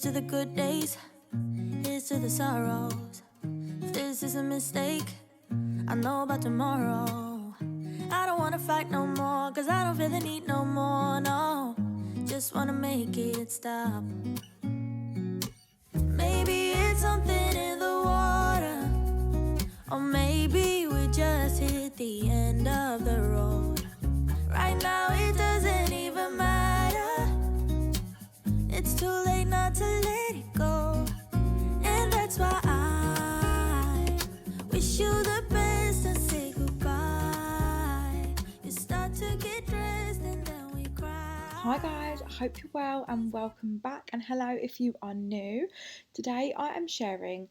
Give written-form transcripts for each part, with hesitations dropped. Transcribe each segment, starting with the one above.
to the good days, here's to the sorrows. If this is a mistake, I know about tomorrow. I don't wanna fight no more, cause I don't feel the need no more, no. Just wanna make it stop. Maybe it's something in the water, or maybe we just hit the end of the road. Right now it doesn't even matter. It's too late not to let it go. And that's why I wish you the best and say goodbye. You start to get dressed and then we cry. Hi guys, I hope you're well and welcome back, and hello if you are new. Today I am sharing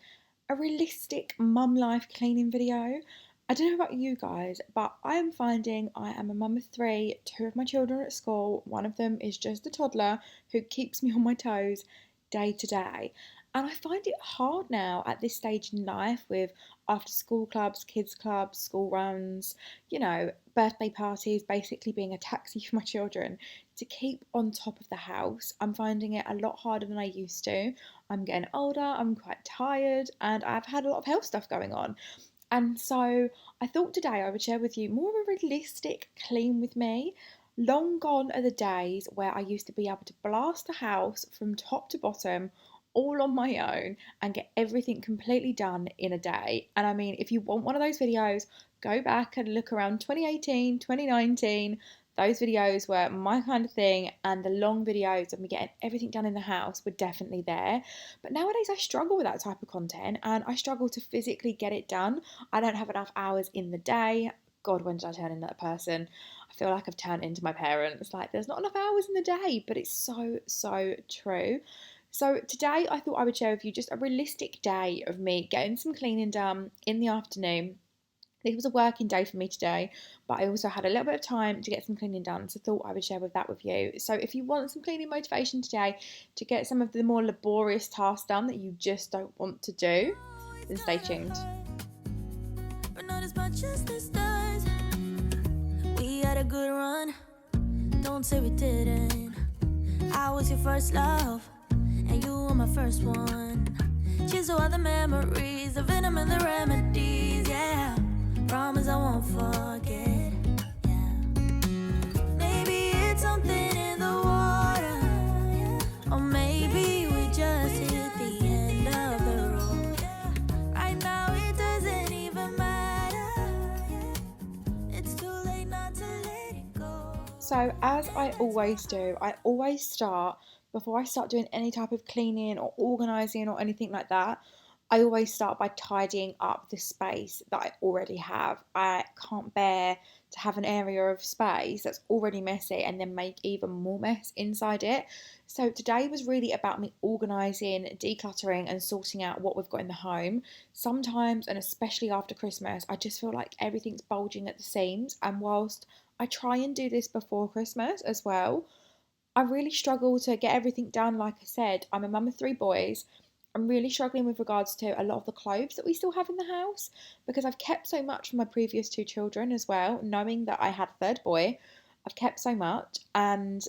a realistic mum life cleaning video. I don't know about you guys, but I am finding I am a mum of three, two of my children are at school, one of them is just a toddler who keeps me on my toes day to day. And I find it hard now at this stage in life with after school clubs, kids clubs, school runs, birthday parties, basically being a taxi for my children, to keep on top of the house. I'm finding it a lot harder than I used to. I'm getting older, I'm quite tired, and I've had a lot of health stuff going on. And so I thought today I would share with you more of a realistic clean with me. Long gone are the days where I used to be able to blast the house from top to bottom all on my own and get everything completely done in a day. And I mean, if you want one of those videos, go back and look around 2018, 2019. Those videos were my kind of thing, and the long videos of me getting everything done in the house were definitely there. But nowadays I struggle with that type of content, and I struggle to physically get it done. I don't have enough hours in the day. God, when did I turn into that person? I feel like I've turned into my parents. Like, there's not enough hours in the day, but it's so true. So today I thought I would share with you just a realistic day of me getting some cleaning done in the afternoon. It was a working day for me today, but I also had a little bit of time to get some cleaning done, so I thought I would share that with you. So if you want some cleaning motivation today to get some of the more laborious tasks done that you just don't want to do, then stay tuned. But not as much as this does. We had a good run, don't say we didn't. I was your first love, and you were my first one. Cheers to all the memories, the venom and the remedies, yeah. Promise I won't forget, yeah. Maybe it's something in the water, yeah. Or maybe we just hit the end of the road, yeah. Right now it doesn't even matter, yeah. It's too late not to let it go. So as I always do, I always start, before I start doing any type of cleaning or organising or anything like that, I always start by tidying up the space that I already have. I can't bear to have an area of space that's already messy and then make even more mess inside it. So today was really about me organising, decluttering and sorting out what we've got in the home. Sometimes, and especially after Christmas, I just feel like everything's bulging at the seams, and whilst I try and do this before Christmas as well, I really struggle to get everything done. Like I said, I'm a mum of three boys. I'm really struggling with regards to a lot of the clothes that we still have in the house, because I've kept so much from my previous two children as well, knowing that I had a third boy. I've kept so much, and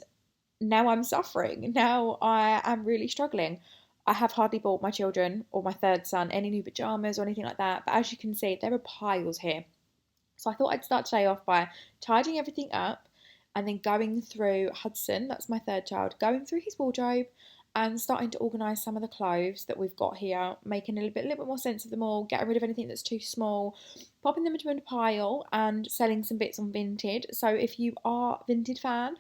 now I'm suffering. Now I am really struggling. I have hardly bought my children or my third son any new pajamas or anything like that, but as you can see, there are piles here. So I thought I'd start today off by tidying everything up and then going through Hudson, that's my third child, going through his wardrobe and starting to organise some of the clothes that we've got here, making a little bit more sense of them all, getting rid of anything that's too small, popping them into a pile and selling some bits on Vinted. So if you are a Vinted fan,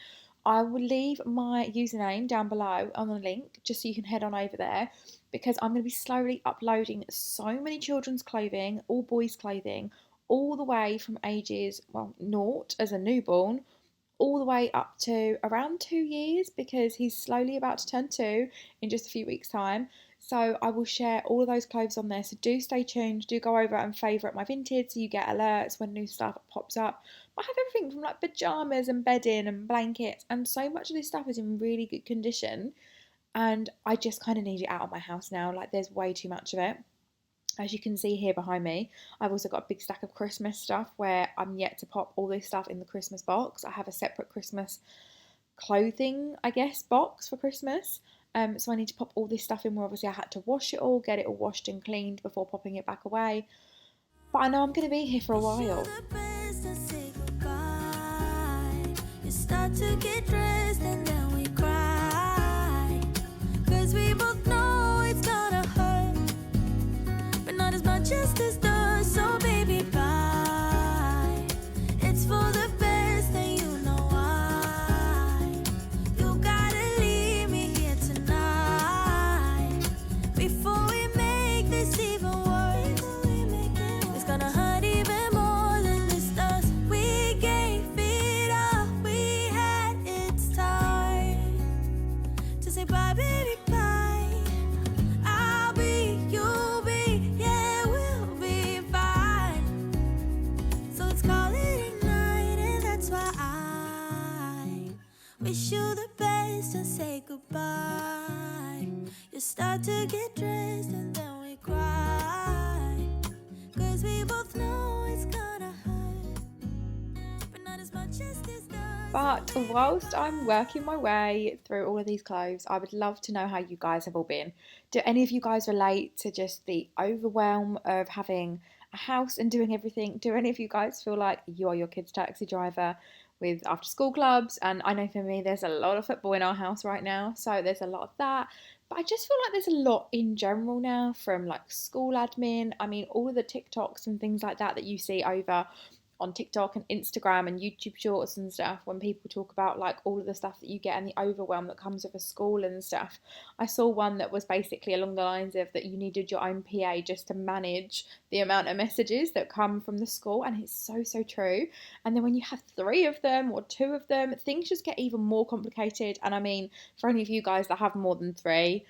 I will leave my username down below on the link just so you can head on over there, because I'm going to be slowly uploading so many children's clothing, all boys' clothing, all the way from ages, well, naught as a newborn, all the way up to around 2 years, because he's slowly about to turn two in just a few weeks' time. So I will share all of those clothes on there. So do stay tuned. Do go over and favourite my Vinted so you get alerts when new stuff pops up. I have everything from like pyjamas and bedding and blankets, and so much of this stuff is in really good condition. And I just kind of need it out of my house now. Like, there's way too much of it. As you can see here behind me, I've also got a big stack of Christmas stuff where I'm yet to pop all this stuff in the Christmas box. I have a separate Christmas clothing, I guess, box for Christmas. So I need to pop all this stuff in where obviously I had to wash it all, get it all washed and cleaned before popping it back away. But I know I'm going to be here for a Wish you while. the best and say goodbye. You start to get dressed and then we cry. Cause we both know it's gonna hurt, but not as much as this does. So baby, bye. It's for the best and you know why. You gotta leave me here tonight before we make this even worse. It's gonna hurt even more than this does. We gave it all we had. It's time to say bye, baby, bye. I'll be, you'll be, yeah, we'll be fine. So let's call it a night, and that's why I wish you the best and say goodbye. You start to get dressed and then we cry. Cause we both know it's gonna hurt, but not as much as this does. But whilst I'm working my way through all of these clothes, I would love to know how you guys have all been. Do any of you guys relate to just the overwhelm of having a house and doing everything? Do any of you guys feel like you are your kid's taxi driver with after school clubs? And I know for me, there's a lot of football in our house right now, so there's a lot of that. But I just feel like there's a lot in general now from like school admin. I mean, all of the TikToks and things like that you see over on TikTok and Instagram and YouTube shorts and stuff when people talk about like all of the stuff that you get and the overwhelm that comes with a school and stuff. I saw one that was basically along the lines of that you needed your own PA just to manage the amount of messages that come from the school, and it's so true. And then when you have 3 of them or 2 of them, things just get even more complicated. And I mean, for any of you guys that have more than 3,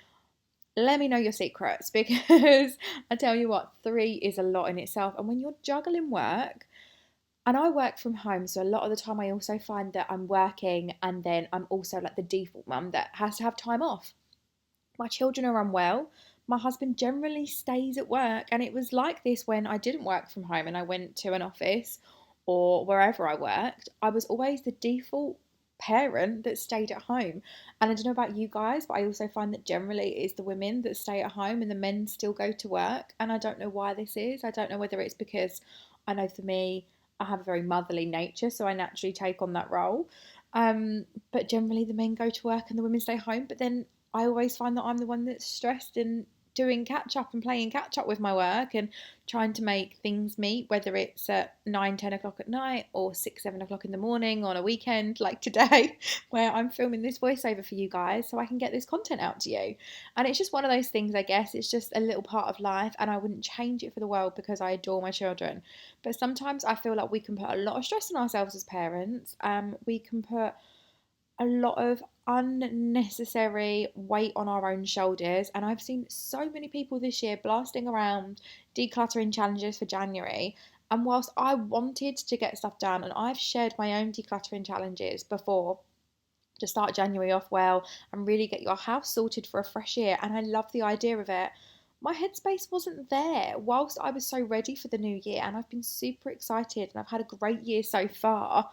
let me know your secrets, because I tell you what, 3 is a lot in itself. And when you're juggling work, and I work from home, so a lot of the time I also find that I'm working and then I'm also like the default mum that has to have time off. My children are unwell. My husband generally stays at work, and it was like this when I didn't work from home and I went to an office or wherever I worked. I was always the default parent that stayed at home. And I don't know about you guys, but I also find that generally it is the women that stay at home and the men still go to work. And I don't know why this is. I don't know whether it's because I know for me, I have a very motherly nature, so I naturally take on that role. But generally, the men go to work and the women stay home. But then I always find that I'm the one that's stressed and doing catch up and playing catch up with my work and trying to make things meet, whether it's at 9, 10 o'clock at night or 6, 7 o'clock in the morning on a weekend like today, where I'm filming this voiceover for you guys so I can get this content out to you. And it's just one of those things, I guess. It's just a little part of life, and I wouldn't change it for the world because I adore my children. But sometimes I feel like we can put a lot of stress on ourselves as parents. We can put a lot of unnecessary weight on our own shoulders. And I've seen so many people this year blasting around decluttering challenges for January. And whilst I wanted to get stuff done, and I've shared my own decluttering challenges before to start January off well and really get your house sorted for a fresh year, and I love the idea of it, my headspace wasn't there whilst I was so ready for the new year, and I've been super excited and I've had a great year so far.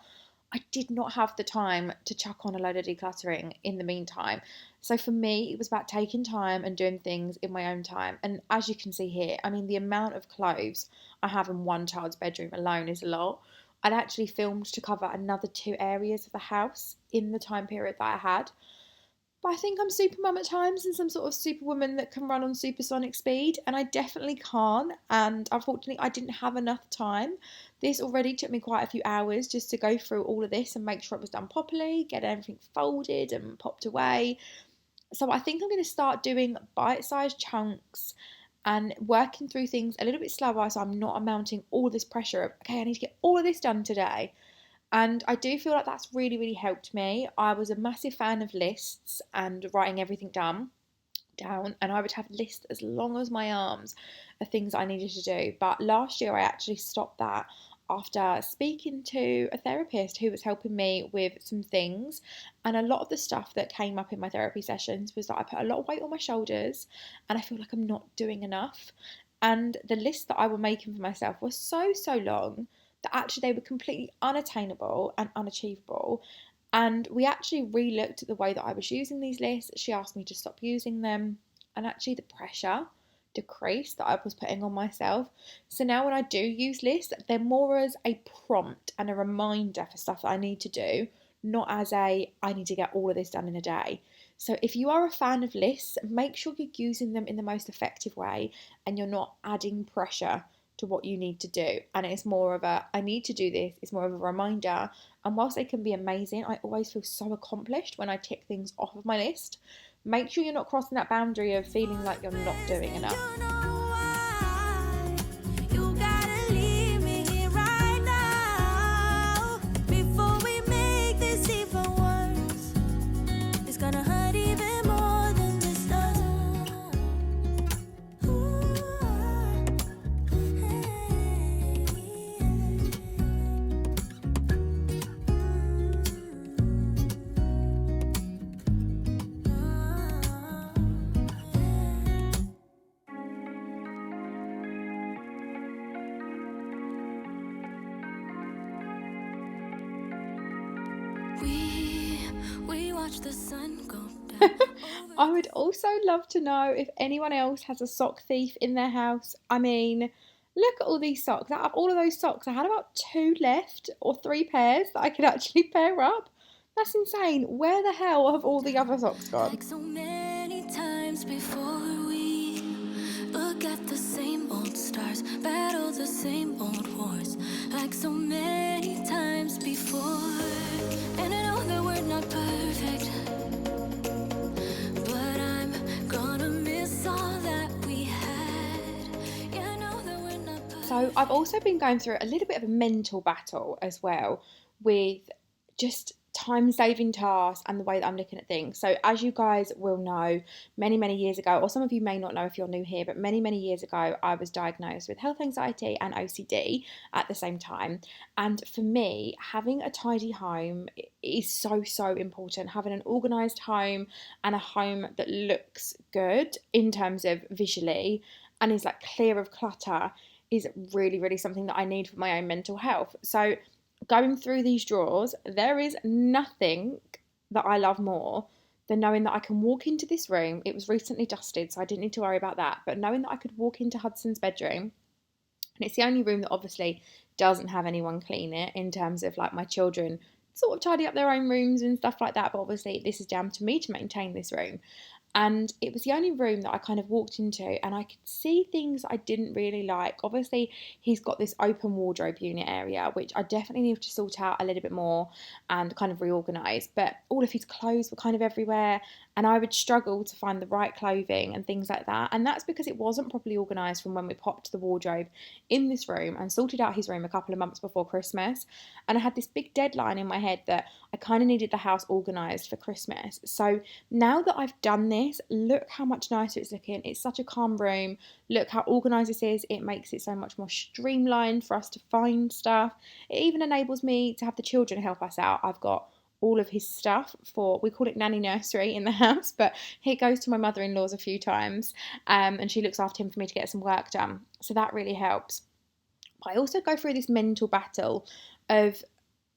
I did not have the time to chuck on a load of decluttering in the meantime. So for me, it was about taking time and doing things in my own time. And as you can see here, I mean, the amount of clothes I have in one child's bedroom alone is a lot. I'd actually filmed to cover another 2 areas of the house in the time period that I had. But I think I'm supermum at times and some sort of superwoman that can run on supersonic speed, and I definitely can't. And unfortunately, I didn't have enough time. This already took me quite a few hours just to go through all of this and make sure it was done properly, get everything folded and popped away. So I think I'm going to start doing bite-sized chunks and working through things a little bit slower, so I'm not amounting all this pressure of, okay, I need to get all of this done today. And I do feel like that's really helped me. I was a massive fan of lists and writing everything down, and I would have lists as long as my arms of things I needed to do. But last year I actually stopped that after speaking to a therapist who was helping me with some things. And a lot of the stuff that came up in my therapy sessions was that I put a lot of weight on my shoulders and I feel like I'm not doing enough. And the list that I was making for myself was so long that actually they were completely unattainable and unachievable. And we actually re-looked at the way that I was using these lists. She asked me to stop using them, and actually the pressure decreased that I was putting on myself. So now when I do use lists, they're more as a prompt and a reminder for stuff that I need to do, not as a I need to get all of this done in a day. So if you are a fan of lists, make sure you're using them in the most effective way and you're not adding pressure to what you need to do. And it's more of a I need to do this, it's more of a reminder. And whilst they can be amazing, I always feel so accomplished when I tick things off of my list. Make sure you're not crossing that boundary of feeling like you're not doing enough. We watch the sun go down. I would also love to know if anyone else has a sock thief in their house. I mean, look at all these socks. Out of all of those socks, I had about 2 left or 3 pairs that I could actually pair up. That's insane. Where the hell have all the other socks gone? Like so many times before, we look at the same old stars, battle the same old wars. Like so many times before, and I know that we're not perfect, but I'm gonna miss all that we had. Yeah, I know that we're not perfect. So I've also been going through a little bit of a mental battle as well with just time-saving tasks and the way that I'm looking at things. So as you guys will know, many years ago, or some of you may not know if you're new here, but many years ago, I was diagnosed with health anxiety and OCD at the same time. And for me, having a tidy home is so important. Having an organised home and a home that looks good in terms of visually and is like clear of clutter is really something that I need for my own mental health. So going through these drawers, there is nothing that I love more than knowing that I can walk into this room. It was recently dusted, so I didn't need to worry about that. But knowing that I could walk into Hudson's bedroom, and it's the only room that obviously doesn't have anyone clean it in terms of like my children sort of tidy up their own rooms and stuff like that. But obviously this is down to me to maintain this room. And it was the only room that I kind of walked into and I could see things I didn't really like. Obviously, he's got this open wardrobe unit area, which I definitely need to sort out a little bit more and kind of reorganise. But all of his clothes were kind of everywhere and I would struggle to find the right clothing and things like that. And that's because it wasn't properly organised from when we popped the wardrobe in this room and sorted out his room a couple of months before Christmas. And I had this big deadline in my head that I kind of needed the house organised for Christmas. So now that I've done this, look how much nicer it's looking. It's such a calm room. Look how organised this is. It makes it so much more streamlined for us to find stuff. It even enables me to have the children help us out. I've got all of his stuff for, we call it nanny nursery in the house, but he goes to my mother-in-law's a few times and she looks after him for me to get some work done. So that really helps. But I also go through this mental battle of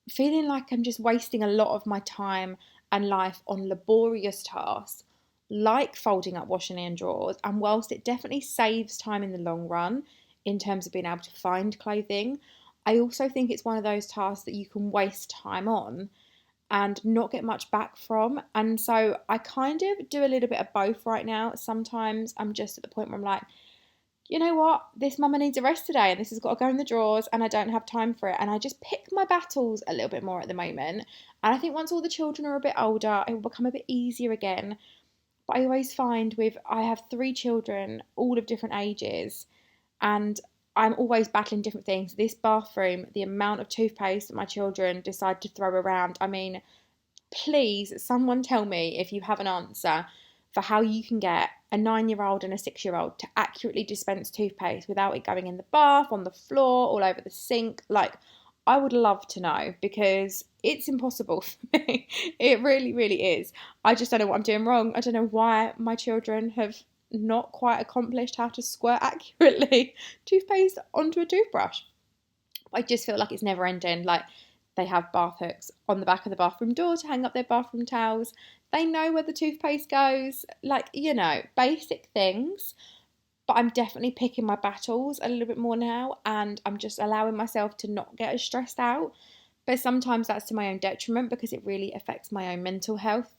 feeling like I'm just wasting a lot of my time and life on laborious tasks like folding up washing in drawers. And whilst it definitely saves time in the long run in terms of being able to find clothing, I also think it's one of those tasks that you can waste time on and not get much back from. And so I kind of do a little bit of both right now. Sometimes I'm just at the point where I'm like, you know what, this mama needs a rest today and this has got to go in the drawers and I don't have time for it. And I just pick my battles a little bit more at the moment. And I think once all the children are a bit older, it will become a bit easier again. But I always find I have 3 children, all of different ages, and I'm always battling different things. This bathroom, the amount of toothpaste that my children decide to throw around. I mean, please, someone tell me if you have an answer for how you can get a 9-year-old and a 6-year-old to accurately dispense toothpaste without it going in the bath, on the floor, all over the sink. Like, I would love to know because it's impossible for me. It really is. I just don't know what I'm doing wrong. I don't know why my children have not quite accomplished how to squirt accurately toothpaste onto a toothbrush. I just feel like it's never ending. Like, They have bath hooks on the back of the bathroom door to hang up their bathroom towels. They know where the toothpaste goes, like, basic things. But I'm definitely picking my battles a little bit more now, and I'm just allowing myself to not get as stressed out. But sometimes that's to my own detriment because it really affects my own mental health.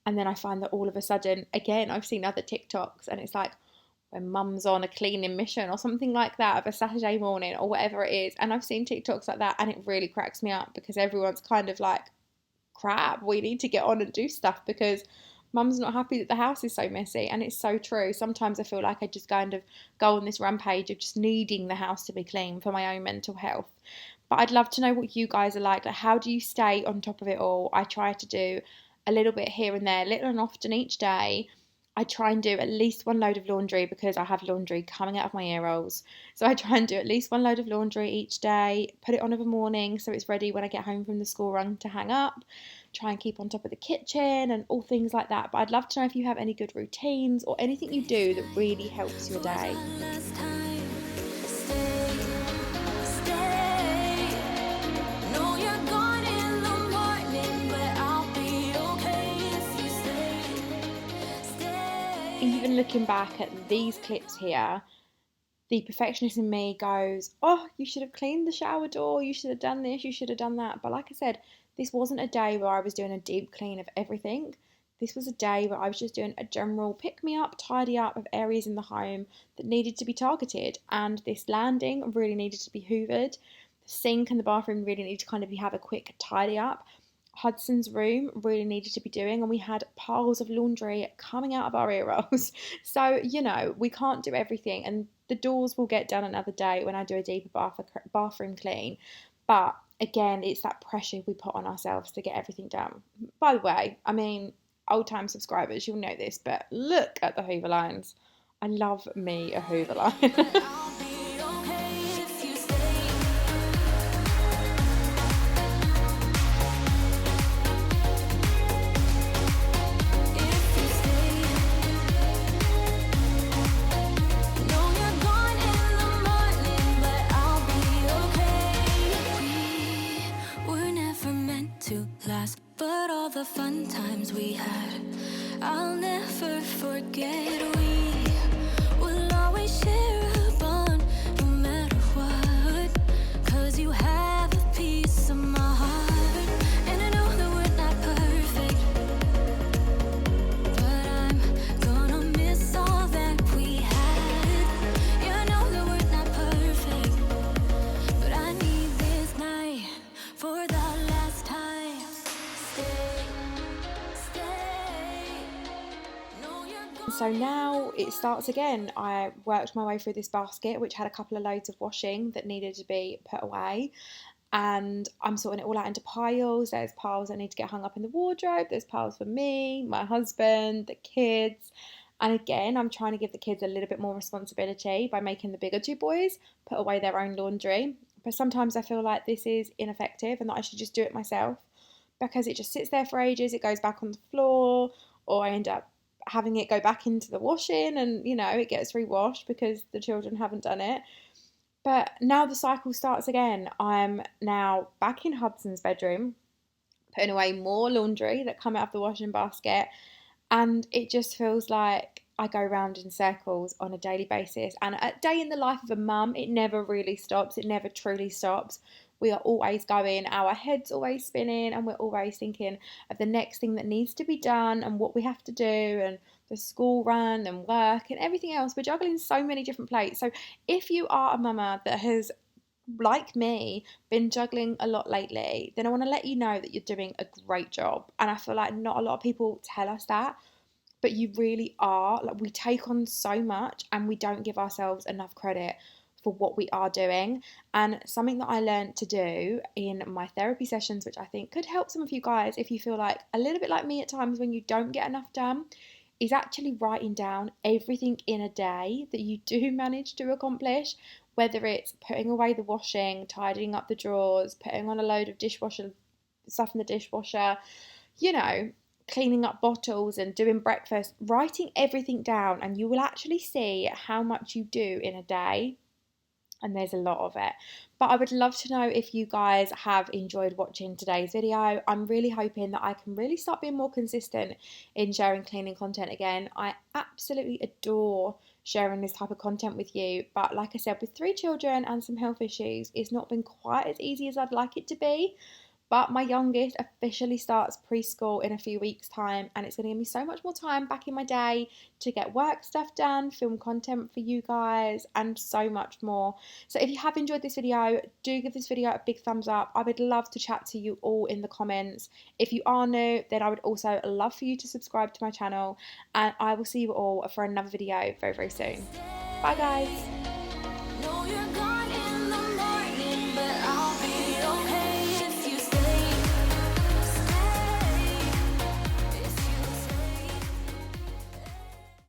And then I find that all of a sudden, again, I've seen other TikToks and it's like when mum's on a cleaning mission or something like that of a Saturday morning or whatever it is. And I've seen TikToks like that and it really cracks me up because everyone's kind of like, crap, we need to get on and do stuff because mum's not happy that the house is so messy. And it's so true. Sometimes I feel like I just kind of go on this rampage of just needing the house to be clean for my own mental health. But I'd love to know what you guys are like. Like, how do you stay on top of it all? I try to do a little bit here and there, little and often each day. I try and do at least one load of laundry because I have laundry coming out of my ear rolls. So I try and do at least one load of laundry each day, put it on of a morning so it's ready when I get home from the school run to hang up. Try and keep on top of the kitchen and all things like that. But I'd love to know if you have any good routines or anything you do that really helps your day. Even looking back at these clips here, the perfectionist in me goes, oh, you should have cleaned the shower door, you should have done this, you should have done that. But like I said, this wasn't a day where I was doing a deep clean of everything. This was a day where I was just doing a general pick me up, tidy up of areas in the home that needed to be targeted. And this landing really needed to be hoovered. The sink and the bathroom really needed to kind of have a quick tidy up. Hudson's room really needed to be doing, and we had piles of laundry coming out of our ear rolls. So, we can't do everything, and the doors will get done another day when I do a deeper bathroom clean. But again, it's that pressure we put on ourselves to get everything done. By the way, I mean, old time subscribers, you'll know this, but look at the Hoover lines. I love me a Hoover line. But all the fun times we had, I'll never forget. We will always share a bond, no matter what. 'Cause you have a piece of my heart, and I know that we're not perfect, but I'm gonna miss all that we had. Yeah, I know that we're not perfect, but I need this night for the last time. So now it starts again. I worked my way through this basket, which had a couple of loads of washing that needed to be put away. And I'm sorting it all out into piles. There's piles that need to get hung up in the wardrobe. There's piles for me, my husband, the kids. And again, I'm trying to give the kids a little bit more responsibility by making the bigger two boys put away their own laundry. But sometimes I feel like this is ineffective and that I should just do it myself because it just sits there for ages. It goes back on the floor, or I end up having it go back into the washing and, it gets rewashed because the children haven't done it. But now the cycle starts again. I'm now back in Hudson's bedroom, putting away more laundry that come out of the washing basket. And it just feels like I go round in circles on a daily basis. And a day in the life of a mum, it never really stops. It never truly stops. We are always going, our head's always spinning, and we're always thinking of the next thing that needs to be done and what we have to do and the school run and work and everything else. We're juggling so many different plates. So if you are a mama that has, like me, been juggling a lot lately, then I want to let you know that you're doing a great job. And I feel like not a lot of people tell us that, but you really are. Like, we take on so much and we don't give ourselves enough credit for what we are doing. And something that I learned to do in my therapy sessions, which I think could help some of you guys if you feel like a little bit like me at times when you don't get enough done, is actually writing down everything in a day that you do manage to accomplish, whether it's putting away the washing, tidying up the drawers, putting on a load of dishwasher stuff in the dishwasher, cleaning up bottles and doing breakfast. Writing everything down, and you will actually see how much you do in a day. and there's a lot of it. But I would love to know if you guys have enjoyed watching today's video. I'm really hoping that I can really start being more consistent in sharing cleaning content again. I absolutely adore sharing this type of content with you, but like I said, with 3 children and some health issues, it's not been quite as easy as I'd like it to be. But my youngest officially starts preschool in a few weeks' time, and it's going to give me so much more time back in my day to get work stuff done, film content for you guys, and so much more. So if you have enjoyed this video, do give this video a big thumbs up. I would love to chat to you all in the comments. If you are new, then I would also love for you to subscribe to my channel, and I will see you all for another video very, very soon. Bye, guys. No, you're gone.